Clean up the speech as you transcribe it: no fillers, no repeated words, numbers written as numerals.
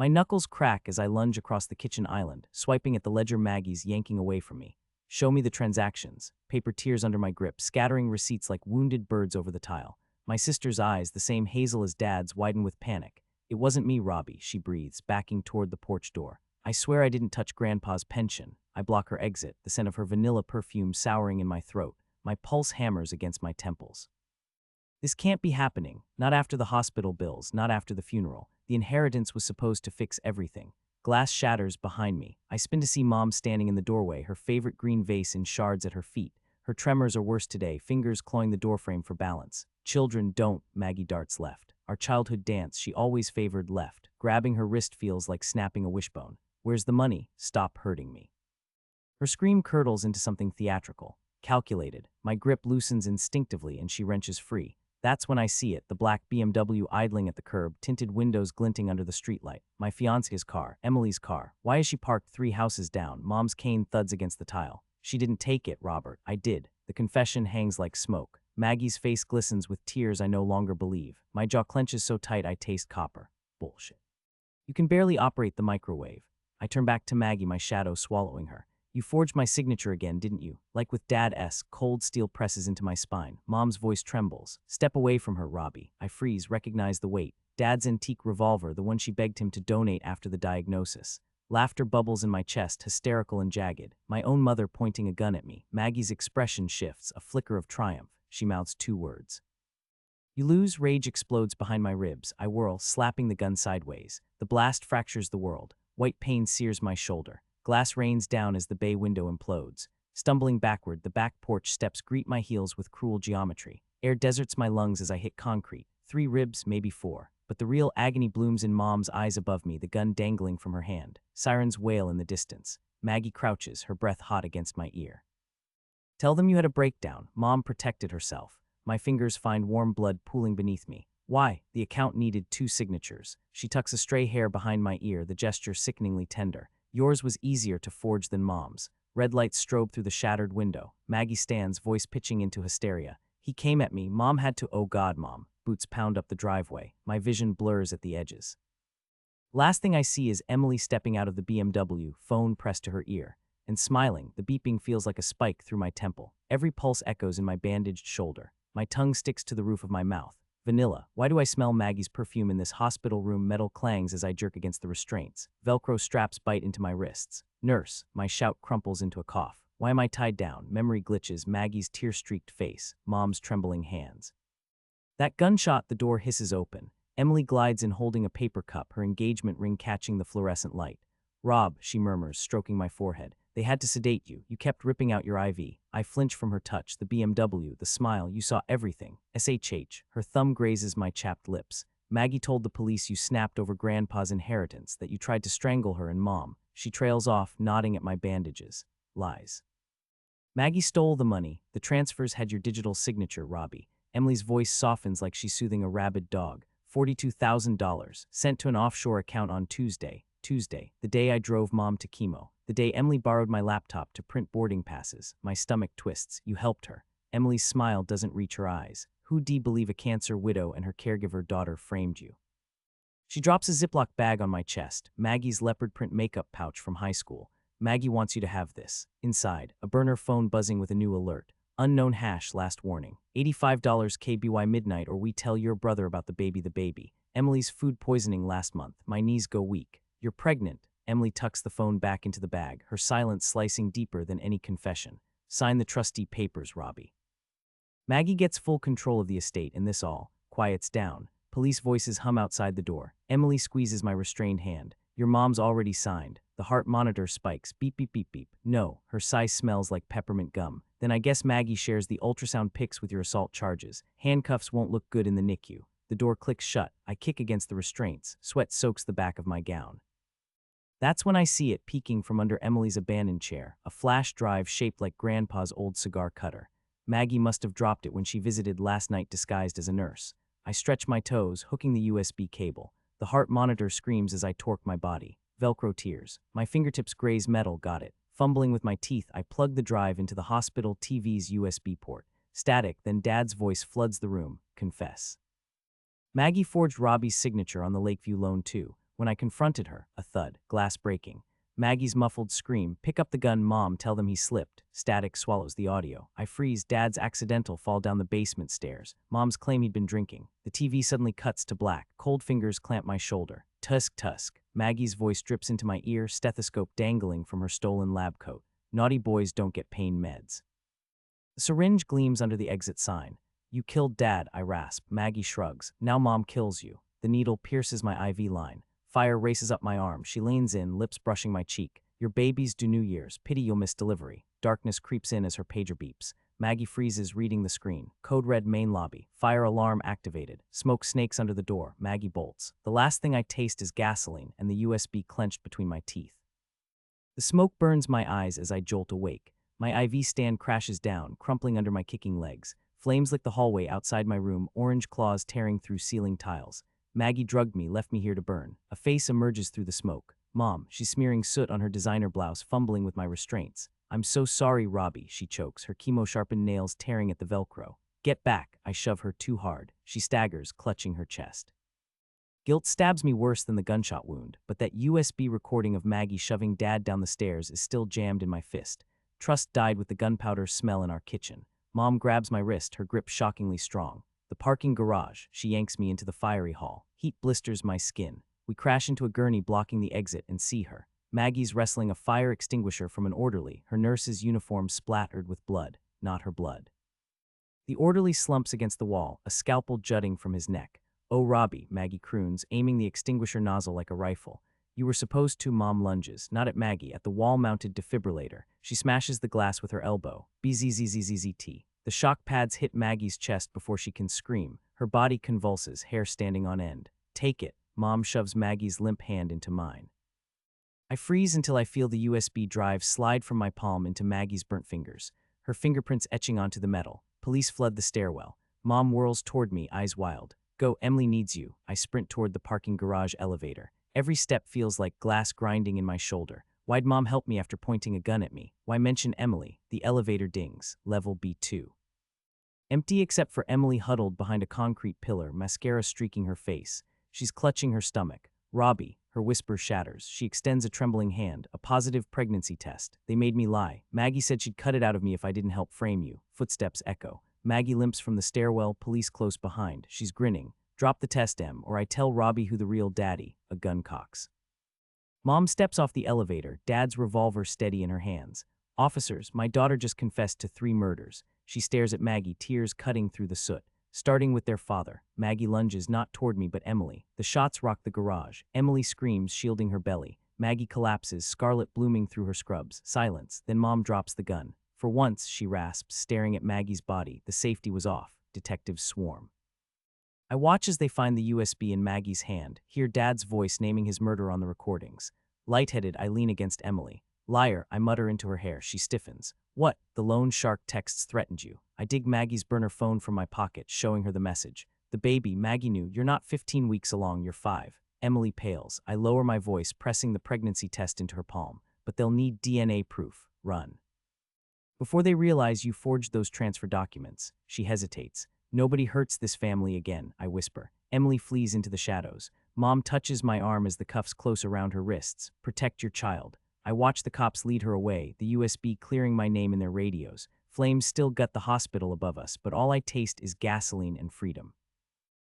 My knuckles crack as I lunge across the kitchen island, swiping at the ledger Maggie's yanking away from me. Show me the transactions. Paper tears under my grip, scattering receipts like wounded birds over the tile. My sister's eyes, the same hazel as Dad's, widen with panic. It wasn't me, Robbie, she breathes, backing toward the porch door. I swear I didn't touch Grandpa's pension. I block her exit, the scent of her vanilla perfume souring in my throat. My pulse hammers against my temples. This can't be happening. Not after the hospital bills, not after the funeral. The inheritance was supposed to fix everything. Glass shatters behind me. I spin to see Mom standing in the doorway, her favorite green vase in shards at her feet. Her tremors are worse today, fingers clawing the doorframe for balance. Children don't, Maggie darts left. Our childhood dance, she always favored left. Grabbing her wrist feels like snapping a wishbone. Where's the money? Stop hurting me. Her scream curdles into something theatrical. Calculated. My grip loosens instinctively and she wrenches free. That's when I see it, the black BMW idling at the curb, tinted windows glinting under the streetlight. My fiancé's car, Emily's car. Why is she parked 3 houses down? Mom's cane thuds against the tile. She didn't take it, Robert. I did. The confession hangs like smoke. Maggie's face glistens with tears I no longer believe. My jaw clenches so tight I taste copper. Bullshit. You can barely operate the microwave. I turn back to Maggie, my shadow swallowing her. You forged my signature again, didn't you? Like with Dad-esque, cold steel presses into my spine. Mom's voice trembles. Step away from her, Robbie. I freeze, recognize the weight. Dad's antique revolver, the one she begged him to donate after the diagnosis. Laughter bubbles in my chest, hysterical and jagged. My own mother pointing a gun at me. Maggie's expression shifts, a flicker of triumph. She mouths 2 words. You lose. Rage explodes behind my ribs. I whirl, slapping the gun sideways. The blast fractures the world. White pain sears my shoulder. Glass rains down as the bay window implodes. Stumbling backward, the back porch steps greet my heels with cruel geometry. Air deserts my lungs as I hit concrete. 3 ribs, maybe 4. But the real agony blooms in Mom's eyes above me, the gun dangling from her hand. Sirens wail in the distance. Maggie crouches, her breath hot against my ear. Tell them you had a breakdown. Mom protected herself. My fingers find warm blood pooling beneath me. Why? The account needed 2 signatures. She tucks a stray hair behind my ear, the gesture sickeningly tender. Yours was easier to forge than Mom's. Red lights strobe through the shattered window. Maggie stands, voice pitching into hysteria. He came at me. Mom had to. Oh God, Mom. Boots pound up the driveway. My vision blurs at the edges. Last thing I see is Emily stepping out of the BMW, phone pressed to her ear. And smiling, the beeping feels like a spike through my temple. Every pulse echoes in my bandaged shoulder. My tongue sticks to the roof of my mouth. Vanilla. Why do I smell Maggie's perfume in this hospital room? Metal clangs as I jerk against the restraints. Velcro straps bite into my wrists. Nurse. My shout crumples into a cough. Why am I tied down? Memory glitches. Maggie's tear-streaked face. Mom's trembling hands. That gunshot, the door hisses open. Emily glides in holding a paper cup, her engagement ring catching the fluorescent light. Rob, she murmurs, stroking my forehead. They had to sedate you. You kept ripping out your IV. I flinch from her touch, the BMW, the smile. You saw everything. SHH. Her thumb grazes my chapped lips. Maggie told the police you snapped over Grandpa's inheritance, that you tried to strangle her and Mom. She trails off, nodding at my bandages. Lies. Maggie stole the money. The transfers had your digital signature, Robbie. Emily's voice softens like she's soothing a rabid dog. $42,000, sent to an offshore account on Tuesday, the day I drove Mom to chemo. The day Emily borrowed my laptop to print boarding passes. My stomach twists. You helped her. Emily's smile doesn't reach her eyes. Who'd believe a cancer widow and her caregiver daughter framed you? She drops a Ziploc bag on my chest. Maggie's leopard print makeup pouch from high school. Maggie wants you to have this. Inside, a burner phone buzzing with a new alert. Unknown hash, last warning. $85 KBY midnight or we tell your brother about the baby. Emily's food poisoning last month. My knees go weak. You're pregnant. Emily tucks the phone back into the bag, her silence slicing deeper than any confession. Sign the trustee papers, Robbie. Maggie gets full control of the estate and this all quiets down. Police voices hum outside the door. Emily squeezes my restrained hand. Your mom's already signed. The heart monitor spikes. Beep, beep, beep, beep. No, her sigh smells like peppermint gum. Then I guess Maggie shares the ultrasound pics with your assault charges. Handcuffs won't look good in the NICU. The door clicks shut. I kick against the restraints. Sweat soaks the back of my gown. That's when I see it peeking from under Emily's abandoned chair, a flash drive shaped like Grandpa's old cigar cutter. Maggie must have dropped it when she visited last night disguised as a nurse. I stretch my toes, hooking the USB cable. The heart monitor screams as I torque my body. Velcro tears. My fingertips graze metal, got it. Fumbling with my teeth, I plug the drive into the hospital TV's USB port. Static, then Dad's voice floods the room. Confess. Maggie forged Robbie's signature on the Lakeview loan too. When I confronted her, a thud, glass breaking. Maggie's muffled scream, "Pick up the gun, Mom, tell them he slipped." Static swallows the audio. I freeze, Dad's accidental fall down the basement stairs. Mom's claim he'd been drinking. The TV suddenly cuts to black. Cold fingers clamp my shoulder. Tusk, tusk. Maggie's voice drips into my ear, stethoscope dangling from her stolen lab coat. Naughty boys don't get pain meds. The syringe gleams under the exit sign. You killed Dad, I rasp. Maggie shrugs. Now Mom kills you. The needle pierces my IV line. Fire races up my arm. She leans in, lips brushing my cheek. Your baby's due New Year's. Pity you'll miss delivery. Darkness creeps in as her pager beeps. Maggie freezes, reading the screen. Code red, main lobby. Fire alarm activated. Smoke snakes under the door. Maggie bolts. The last thing I taste is gasoline and the USB clenched between my teeth. The smoke burns my eyes as I jolt awake. My IV stand crashes down, crumpling under my kicking legs. Flames lick the hallway outside my room, orange claws tearing through ceiling tiles. Maggie drugged me, left me here to burn. A face emerges through the smoke. Mom, she's smearing soot on her designer blouse, fumbling with my restraints. I'm so sorry, Robbie, she chokes, her chemo-sharpened nails tearing at the Velcro. Get back, I shove her too hard. She staggers, clutching her chest. Guilt stabs me worse than the gunshot wound, but that USB recording of Maggie shoving Dad down the stairs is still jammed in my fist. Trust died with the gunpowder smell in our kitchen. Mom grabs my wrist, her grip shockingly strong. The parking garage, she yanks me into the fiery hall. Heat blisters my skin. We crash into a gurney blocking the exit and see her. Maggie's wrestling a fire extinguisher from an orderly, her nurse's uniform splattered with blood, not her blood. The orderly slumps against the wall, a scalpel jutting from his neck. Oh, Robbie, Maggie croons, aiming the extinguisher nozzle like a rifle. You were supposed to. Mom lunges, not at Maggie, at the wall-mounted defibrillator. She smashes the glass with her elbow. Bzzzzzt. The shock pads hit Maggie's chest before she can scream. Her body convulses, hair standing on end. Take it. Mom shoves Maggie's limp hand into mine. I freeze until I feel the USB drive slide from my palm into Maggie's burnt fingers, her fingerprints etching onto the metal. Police flood the stairwell. Mom whirls toward me, eyes wild. Go, Emily needs you. I sprint toward the parking garage elevator. Every step feels like glass grinding in my shoulder. Why'd Mom help me after pointing a gun at me? Why mention Emily? The elevator dings. Level B2. Empty except for Emily huddled behind a concrete pillar, mascara streaking her face. She's clutching her stomach. Robbie, her whisper shatters. She extends a trembling hand. A positive pregnancy test. They made me lie. Maggie said she'd cut it out of me if I didn't help frame you. Footsteps echo. Maggie limps from the stairwell, police close behind. She's grinning. Drop the test, Em, or I tell Robbie who the real daddy. A gun cocks. Mom steps off the elevator, Dad's revolver steady in her hands. Officers, my daughter just confessed to 3 murders. She stares at Maggie, tears cutting through the soot. Starting with their father. Maggie lunges not toward me but Emily. The shots rock the garage. Emily screams, shielding her belly. Maggie collapses, scarlet blooming through her scrubs. Silence. Then Mom drops the gun. For once, she rasps, staring at Maggie's body. The safety was off. Detectives swarm. I watch as they find the USB in Maggie's hand, hear Dad's voice naming his murder on the recordings. Lightheaded, I lean against Emily. Liar, I mutter into her hair. She stiffens. What? The loan shark texts threatened you. I dig Maggie's burner phone from my pocket, showing her the message. The baby, Maggie knew, you're not 15 weeks along, you're 5. Emily pales. I lower my voice, pressing the pregnancy test into her palm. But they'll need DNA proof. Run. Before they realize you forged those transfer documents. She hesitates. Nobody hurts this family again, I whisper. Emily flees into the shadows. Mom touches my arm as the cuffs close around her wrists. Protect your child. I watch the cops lead her away, the USB clearing my name in their radios. Flames still gut the hospital above us, but all I taste is gasoline and freedom.